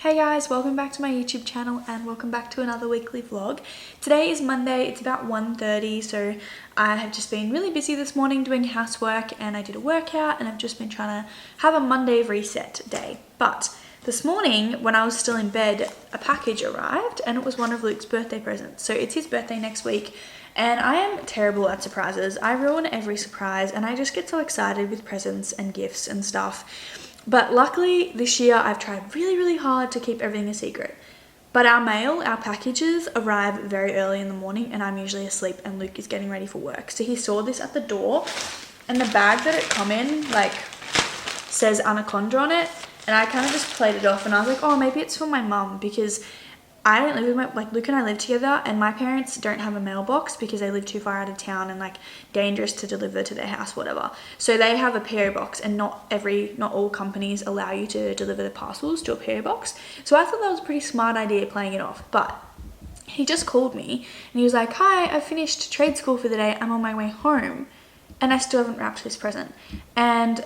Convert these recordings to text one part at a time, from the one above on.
Hey guys, welcome back to my YouTube channel and welcome back to another weekly vlog. Today is Monday, it's about 1:30, so I have just been really busy this morning doing housework and I did a workout and I've just been trying to have a Monday reset day. But this morning when I was still in bed, a package arrived and it was one of Luke's birthday presents. So it's his birthday next week and I am terrible at surprises. I ruin every surprise and I just get so excited with presents and gifts and stuff. But luckily this year I've tried really hard to keep everything a secret. But our packages arrive very early in the morning and I'm usually asleep and Luke is getting ready for work. So he saw this at the door and the bag that it come in says Anaconda on it. And I kind of just played it off and I was like, oh, maybe it's for my mum because I don't live with Luke and I live together and my parents don't have a mailbox because they live too far out of town and dangerous to deliver to their house, whatever. So they have a PO box and not all companies allow you to deliver the parcels to a PO box. So I thought that was a pretty smart idea playing it off. But he just called me and he was like, hi, I finished trade school for the day. I'm on my way home and I still haven't wrapped this present. And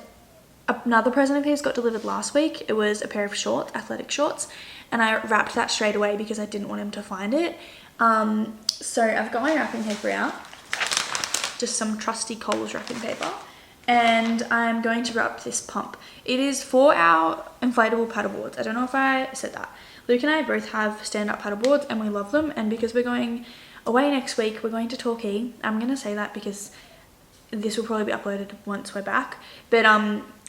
another present of his got delivered last week. It was a pair of shorts, athletic shorts, and I wrapped that straight away because I didn't want him to find it. So I've got my wrapping paper out, just some trusty Coles wrapping paper, and I'm going to wrap this pump. It is for our inflatable paddleboards. I don't know if I said that. Luke and I both have stand-up paddleboards and we love them, and because we're going away next week, we're going to Torquay. I'm going to say that because this will probably be uploaded once we're back, but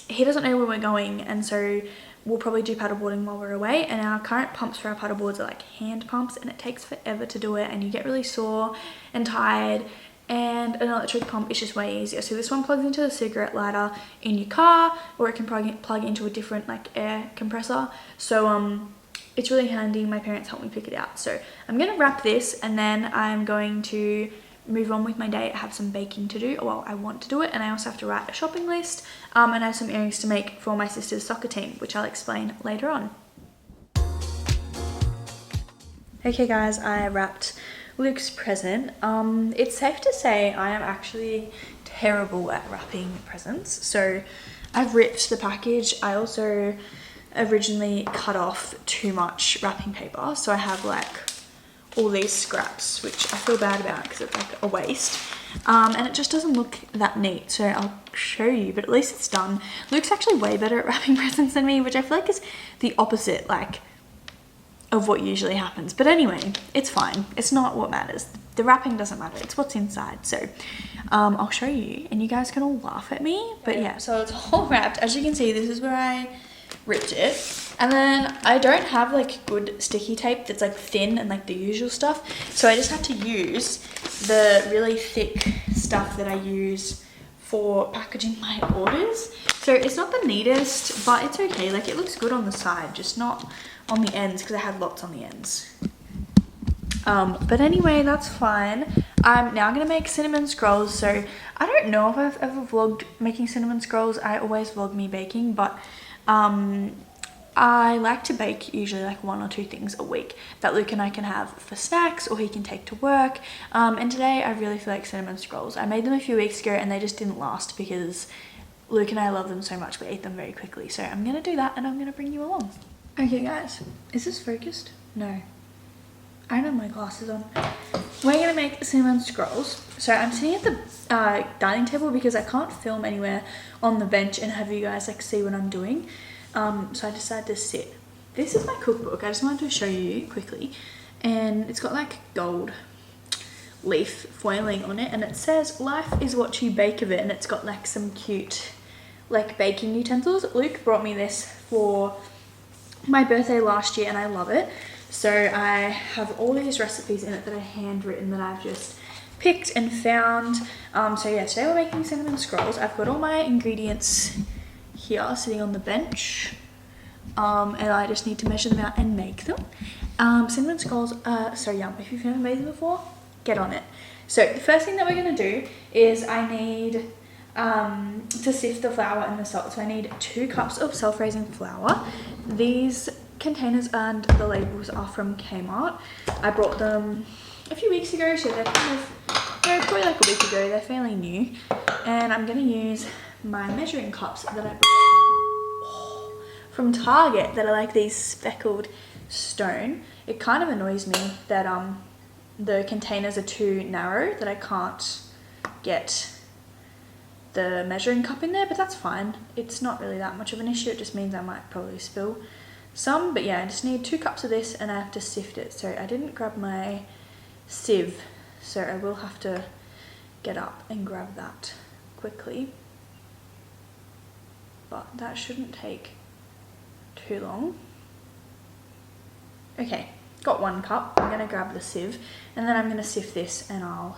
he doesn't know where we're going, and so we'll probably do paddleboarding while we're away. And our current pumps for our paddleboards are like hand pumps and it takes forever to do it and you get really sore and tired, and an electric pump is just way easier. So this one plugs into the cigarette lighter in your car, or it can plug into a different air compressor. So it's really handy. My parents helped me pick it out. So I'm gonna wrap this and then I'm going to move on with my day. I have some baking to do. Well, I want to do it, and I also have to write a shopping list, and I have some earrings to make for my sister's soccer team, which I'll explain later on. Okay guys, I wrapped Luke's present. It's safe to say I am actually terrible at wrapping presents. So I've ripped the package. I also originally cut off too much wrapping paper, so I have all these scraps, which I feel bad about because it's a waste, and it just doesn't look that neat. So I'll show you, but at least it's done. Luke's actually way better at wrapping presents than me, which I feel like is the opposite of what usually happens. But anyway, it's fine. It's not what matters. The wrapping doesn't matter. It's what's inside. So I'll show you and you guys can all laugh at me, but yeah, so it's all wrapped. As you can see, this is where I ripped it. And then I don't have good sticky tape that's thin and the usual stuff, so I just had to use the really thick stuff that I use for packaging my orders. So it's not the neatest, but it's okay. It looks good on the side, just not on the ends because I had lots on the ends. But anyway, that's fine. I'm now gonna make cinnamon scrolls. So I don't know if I've ever vlogged making cinnamon scrolls. I always vlog me baking, but I like to bake usually 1 or 2 things a week that Luke and I can have for snacks or he can take to work. And today I really feel like cinnamon scrolls. I made them a few weeks ago and they just didn't last because Luke and I love them so much. We ate them very quickly. So I'm gonna do that and I'm gonna bring you along. Okay guys, is this focused? No. I don't have my glasses on. We're gonna make cinnamon scrolls. So I'm sitting at the dining table because I can't film anywhere on the bench and have you guys see what I'm doing. So I decided to sit. This is my cookbook. I just wanted to show you quickly, and it's got gold leaf foiling on it, and it says life is what you bake of it, and it's got some cute baking utensils. Luke brought me this for my birthday last year and I love it. So I have all these recipes in it that are handwritten that I've just picked and found. So yeah, today we're making cinnamon scrolls. I've got all my ingredients here sitting on the bench, and I just need to measure them out and make them. Cinnamon scrolls are so yum. If you've never made them before, get on it. So the first thing that we're going to do is I need to sift the flour and the salt. So I need 2 cups of self-raising flour. These containers and the labels are from Kmart. I brought them a few weeks ago, so they're probably a week ago. They're fairly new, and I'm going to use my measuring cups that I brought from Target that are like these speckled stone. It kind of annoys me that the containers are too narrow, that I can't get the measuring cup in there, but that's fine. It's not really that much of an issue. It just means I might probably spill some, but yeah, I just need 2 cups of this and I have to sift it. So I didn't grab my sieve, so I will have to get up and grab that quickly, but that shouldn't take too long. Okay, got 1 cup. I'm gonna grab the sieve and then I'm gonna sift this and I'll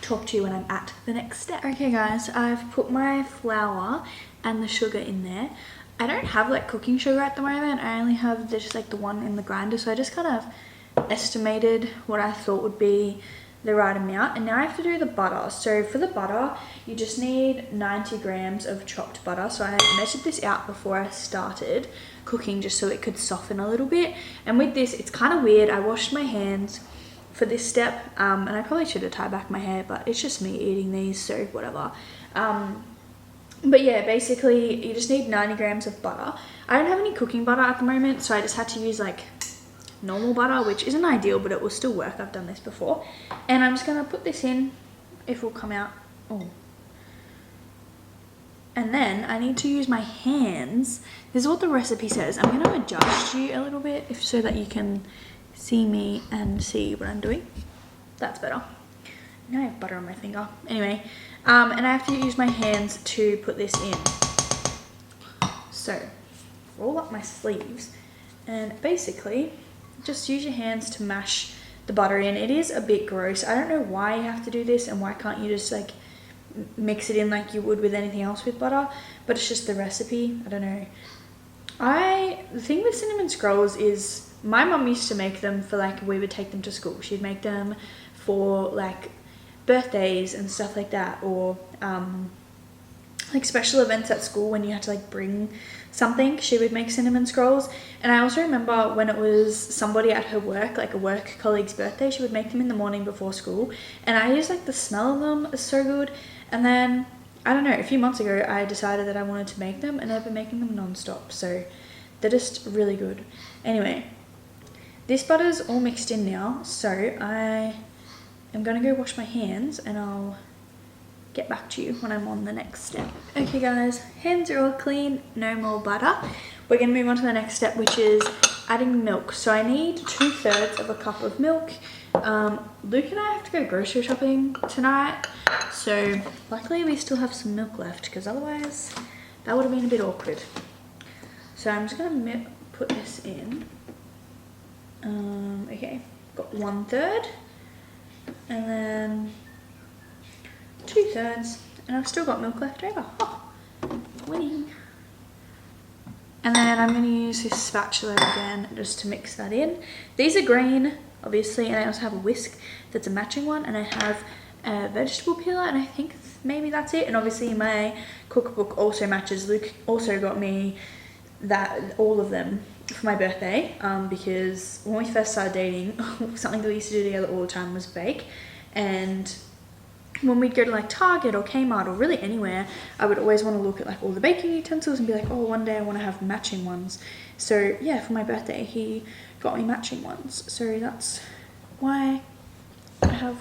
talk to you when I'm at the next step. Okay guys, I've put my flour and the sugar in there. I don't have like cooking sugar at the moment. I only have just like the one in the grinder, so I just kind of estimated what I thought would be the right amount, and now I have to do the butter. So for the butter, you just need 90 grams of chopped butter. So I measured this out before I started cooking just so it could soften a little bit. And with this, it's kind of weird. I washed my hands for this step, and I probably should have tied back my hair, but it's just me eating these, so whatever. But yeah, basically you just need 90 grams of butter. I don't have any cooking butter at the moment, so I just had to use like normal butter, which isn't ideal, but it will still work. I've done this before. And I'm just gonna put this in, if it will come out. Oh. And then I need to use my hands. This is what the recipe says. I'm gonna adjust you a little bit so that you can see me and see what I'm doing. That's better. Now I have butter on my finger. Anyway, and I have to use my hands to put this in. So, roll up my sleeves and basically just use your hands to mash the butter in. It is a bit gross. I don't know why you have to do this and why can't you just like mix it in like you would with anything else with butter, but it's just the recipe. I don't know. The thing with cinnamon scrolls is my mum used to make them for like, we would take them to school. She'd make them for like birthdays and stuff like that, or like special events at school when you had to like bring something. She would make cinnamon scrolls. And I also remember when it was somebody at her work, like a work colleague's birthday, she would make them in the morning before school, and I just like the smell of them is so good. And then I don't know, a few months ago I decided that I wanted to make them, and I've been making them non-stop, so they're just really good. Anyway, this butter's all mixed in now, so I am gonna go wash my hands and I'll get back to you when I'm on the next step. Okay guys, hands are all clean, no more butter. We're gonna move on to the next step, which is adding milk. So I need 2/3 of a cup of milk. Luke and I have to go grocery shopping tonight, so luckily we still have some milk left, because otherwise that would have been a bit awkward. So I'm just gonna put this in. Okay, got 1/3 and then 2/3, and I've still got milk left over. Oh, winning. And then I'm going to use this spatula again just to mix that in. These are green, obviously, and I also have a whisk that's a matching one, and I have a vegetable peeler, and I think maybe that's it. And obviously my cookbook also matches. Luke also got me all of them for my birthday, because when we first started dating, something that we used to do together all the time was bake. And when we'd go to like Target or Kmart or really anywhere, I would always want to look at like all the baking utensils and be like, oh, one day I want to have matching ones. So yeah, for my birthday he got me matching ones, so that's why I have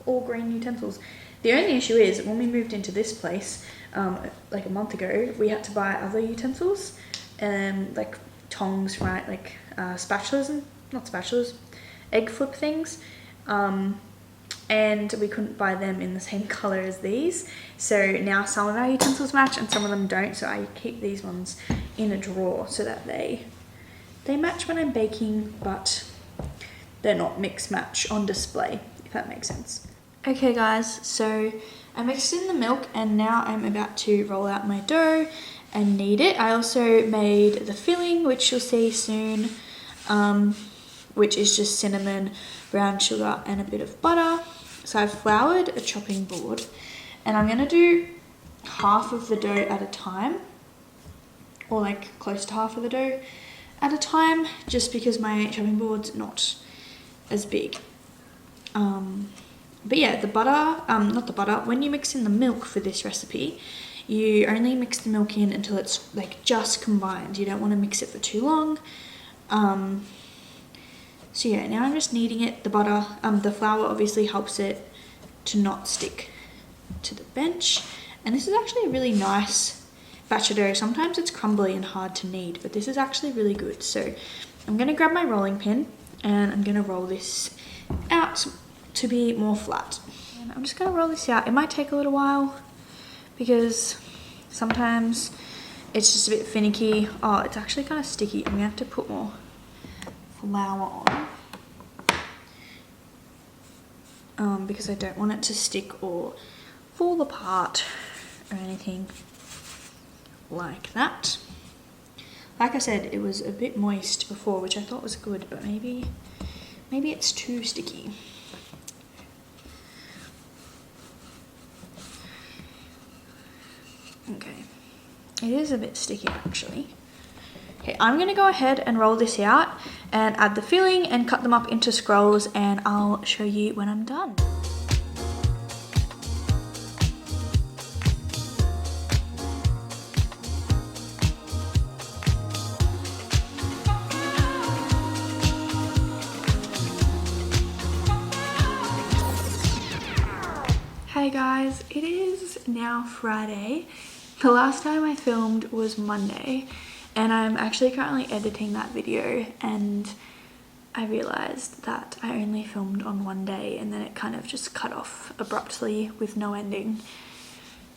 all green utensils. The only issue is when we moved into this place like a month ago, we had to buy other utensils, like tongs, right, like spatulas, and not spatulas, egg flip things, and we couldn't buy them in the same color as these. So now some of our utensils match and some of them don't, so I keep these ones in a drawer so that they match when I'm baking, but they're not mix match on display, if that makes sense. Okay guys, so I mixed in the milk and now I'm about to roll out my dough and knead it. I also made the filling, which you'll see soon, which is just cinnamon, brown sugar and a bit of butter. So I've floured a chopping board, and I'm gonna do half of the dough at a time, or like close to half of the dough at a time, just because my chopping board's not as big. But yeah, the butter, not the butter, when you mix in the milk for this recipe, you only mix the milk in until it's like just combined. You don't want to mix it for too long. So yeah, now I'm just kneading it. The butter, the flour obviously helps it to not stick to the bench. And this is actually a really nice batch of dough. Sometimes it's crumbly and hard to knead, but this is actually really good. So I'm gonna grab my rolling pin and I'm gonna roll this out to be more flat. And I'm just gonna roll this out. It might take a little while because sometimes it's just a bit finicky. Oh, it's actually kind of sticky. I'm gonna have to put more flour on because I don't want it to stick or fall apart or anything like that. Like I said, it was a bit moist before, which I thought was good, but maybe it's too sticky. Okay, it is a bit sticky actually. Okay, I'm gonna go ahead and roll this out and add the filling and cut them up into scrolls, and I'll show you when I'm done. Hey guys, it is now Friday. The last time I filmed was Monday, and I'm actually currently editing that video, and I realized that I only filmed on one day and then it kind of just cut off abruptly with no ending.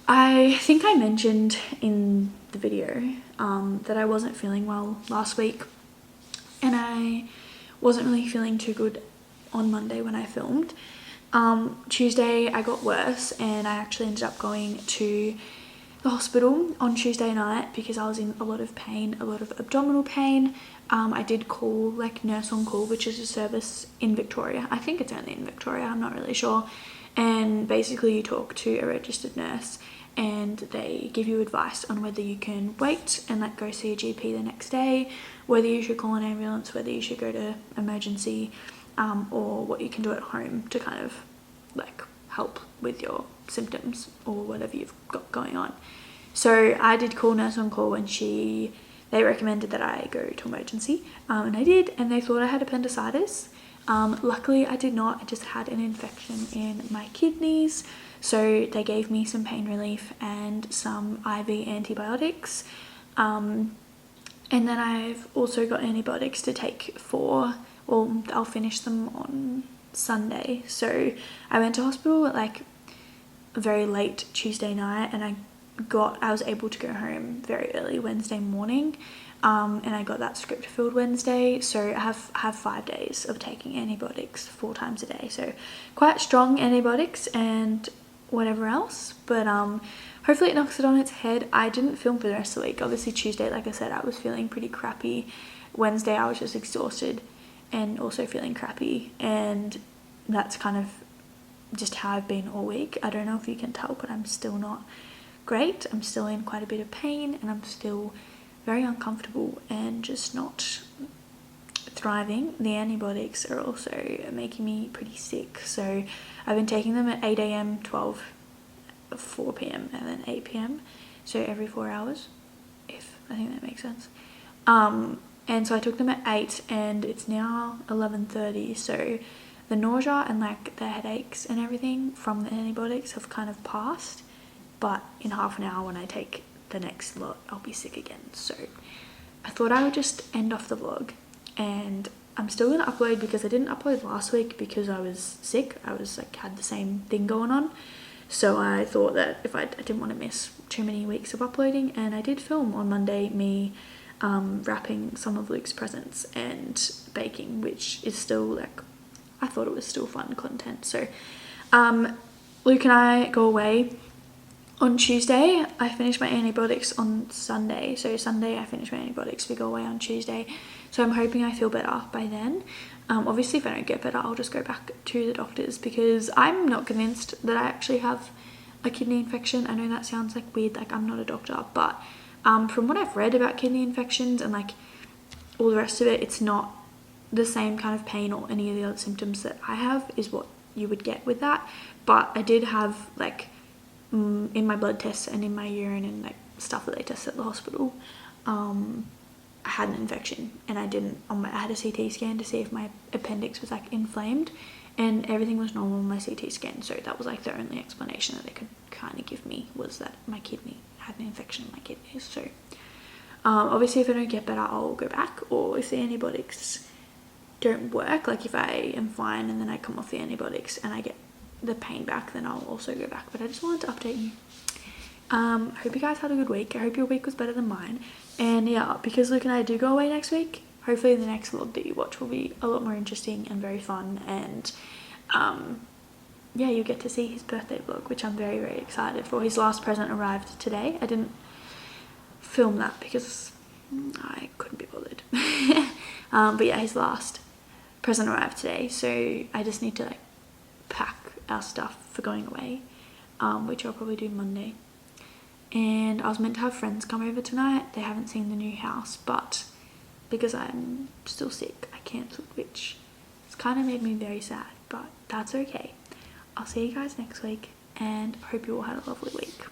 I think I mentioned in the video that I wasn't feeling well last week, and I wasn't really feeling too good on Monday when I filmed. Tuesday I got worse and I actually ended up going to the hospital on Tuesday night because I was in a lot of pain, a lot of abdominal pain. I did call like Nurse on Call, which is a service in Victoria. I think it's only in Victoria, I'm not really sure. And basically you talk to a registered nurse and they give you advice on whether you can wait and like go see a GP the next day, whether you should call an ambulance, whether you should go to emergency, or what you can do at home to kind of like help with your symptoms or whatever you've got going on. So I did call Nurse on Call and they recommended that I go to emergency, and I did, and they thought I had appendicitis. Luckily I did not. I just had an infection in my kidneys, so they gave me some pain relief and some IV antibiotics, and then I've also got antibiotics to take I'll finish them on Sunday. So I went to hospital at like very late Tuesday night, and I was able to go home very early Wednesday morning, and I got that script filled Wednesday. So I have 5 days of taking antibiotics 4 times a day, so quite strong antibiotics and whatever else, but hopefully it knocks it on its head. I didn't film for the rest of the week. Obviously Tuesday, like I said, I was feeling pretty crappy. Wednesday I was just exhausted and also feeling crappy, and that's kind of just how I've been all week. I don't know if you can tell, but I'm still not great. I'm still in quite a bit of pain and I'm still very uncomfortable and just not thriving. The antibiotics are also making me pretty sick, so I've been taking them at 8 a.m, 12, 4 p.m, and then 8 p.m, so every 4 hours, if I think that makes sense. And so I took them at 8 and it's now 11:30, so the nausea and like the headaches and everything from the antibiotics have kind of passed, but in half an hour when I take the next lot I'll be sick again. So I thought I would just end off the vlog, and I'm still gonna upload because I didn't upload last week because I was sick. I was like had the same thing going on, so I thought that if I didn't want to miss too many weeks of uploading, and I did film on Monday me wrapping some of Luke's presents and baking, which is still like, I thought it was still fun content. So Luke and I go away on Tuesday. I finished my antibiotics on Sunday, so Sunday I finished my antibiotics. We go away on Tuesday, so I'm hoping I feel better by then. Obviously if I don't get better I'll just go back to the doctors because I'm not convinced that I actually have a kidney infection. I know that sounds like weird, like I'm not a doctor, but from what I've read about kidney infections and like all the rest of it, it's not the same kind of pain or any of the other symptoms that I have is what you would get with that. But I did have like in my blood tests and in my urine and like stuff that they test at the hospital, I had an infection, and I had a CT scan to see if my appendix was like inflamed, and everything was normal on my CT scan. So that was like the only explanation that they could kind of give me, was that my kidney had an infection in my kidneys. So obviously if I don't get better, I'll go back, or if the antibiotics don't work, like if I am fine and then I come off the antibiotics and I get the pain back, then I'll also go back. But I just wanted to update you. Hope you guys had a good week. I hope your week was better than mine. And yeah, because Luke and I do go away next week, hopefully the next vlog that you watch will be a lot more interesting and very fun. And yeah, you get to see his birthday vlog, which I'm very, very excited for. His last present arrived today. I didn't film that because I couldn't be bothered. But yeah, his last present arrived today, so I just need to like pack our stuff for going away, which I'll probably do Monday. And I was meant to have friends come over tonight. They haven't seen the new house, but because I'm still sick, I cancelled, which has kind of made me very sad, but that's okay. I'll see you guys next week, and I hope you all had a lovely week.